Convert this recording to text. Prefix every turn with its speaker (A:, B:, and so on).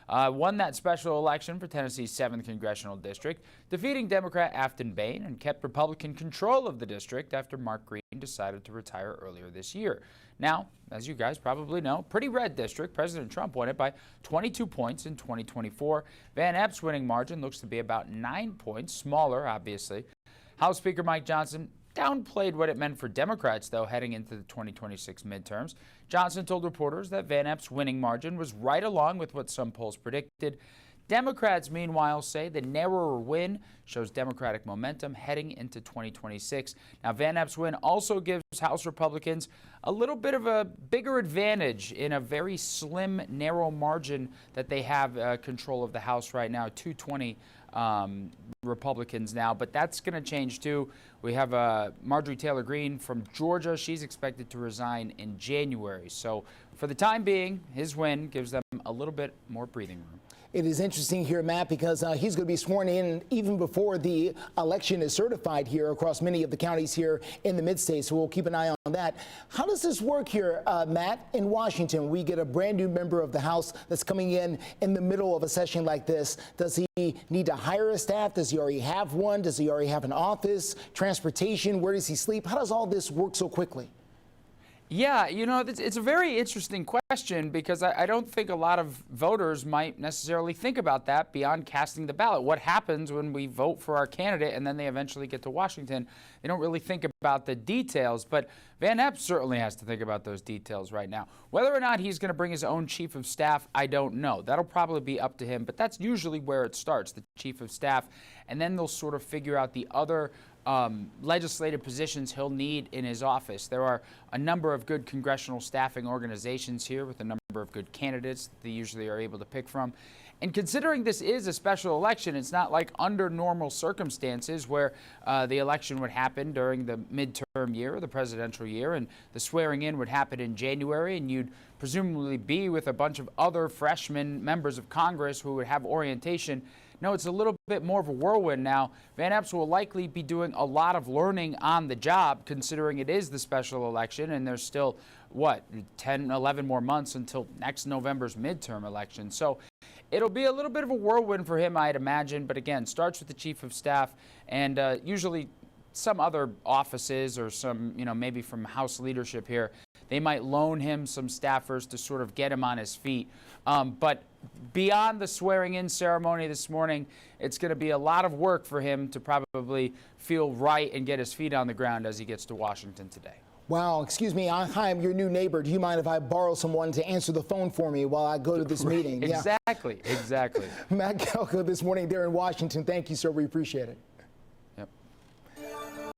A: won that special election for Tennessee's 7th Congressional District, defeating Democrat Afton Bain, and kept Republican control of the district after Mark Green decided to retire earlier this year. Now, as you guys probably know, pretty red district. President Trump won it by 22 points in 2024. Van Epps' winning margin looks to be about 9 points, smaller, obviously. House Speaker Mike Johnson downplayed what it meant for Democrats, though, heading into the 2026 midterms. Johnson told reporters that Van Epps' winning margin was right along with what some polls predicted. Democrats, meanwhile, say the narrower win shows Democratic momentum heading into 2026. Now, Van Epps' win also gives House Republicans a little bit of a bigger advantage in a very slim, narrow margin that they have control of the House right now, 220 Republicans now, but that's going to change too. We have Marjorie Taylor Greene from Georgia. She's expected to resign in January. So for the time being, his win gives them a little bit more breathing room.
B: It is interesting here, Matt, because he's going to be sworn in even before the election is certified here across many of the counties here in the mid-state. So we'll keep an eye on that. How does this work here, Matt, in Washington? We get a brand new member of the House that's coming in the middle of a session like this. Does he need to hire a staff? Does he already have one? Does he already have an office, transportation? Where does he sleep? How does all this work so quickly?
A: Yeah, you know, it's a very interesting question because I don't think a lot of voters might necessarily think about that beyond casting the ballot. What happens when we vote for our candidate and then they eventually get to Washington? They don't really think about the details, but Van Epps certainly has to think about those details right now. Whether or not he's going to bring his own chief of staff, I don't know. That'll probably be up to him, but that's usually where it starts, the chief of staff, and then they'll sort of figure out the other legislative positions he'll need in his office. There are a number of good congressional staffing organizations here with a number of good candidates that they usually are able to pick from. And considering this is a special election, it's not like under normal circumstances where the election would happen during the midterm year or the presidential year and the swearing in would happen in January and you'd presumably be with a bunch of other freshman members of Congress who would have orientation. No, it's a little bit more of a whirlwind now. Van Epps will likely be doing a lot of learning on the job, considering it is the special election, and there's still, 10, 11 more months until next November's midterm election. So it'll be a little bit of a whirlwind for him, I'd imagine, but again, starts with the chief of staff and usually some other offices or some, maybe from House leadership here, they might loan him some staffers to sort of get him on his feet. But beyond the swearing-in ceremony this morning, it's going to be a lot of work for him to probably feel right and get his feet on the ground as he gets to Washington today.
B: Wow, excuse me, hi, I'm your new neighbor. Do you mind if I borrow someone to answer the phone for me while I go to this meeting?
A: Exactly, yeah. Exactly.
B: Matt Galka this morning there in Washington. Thank you, sir. We appreciate it.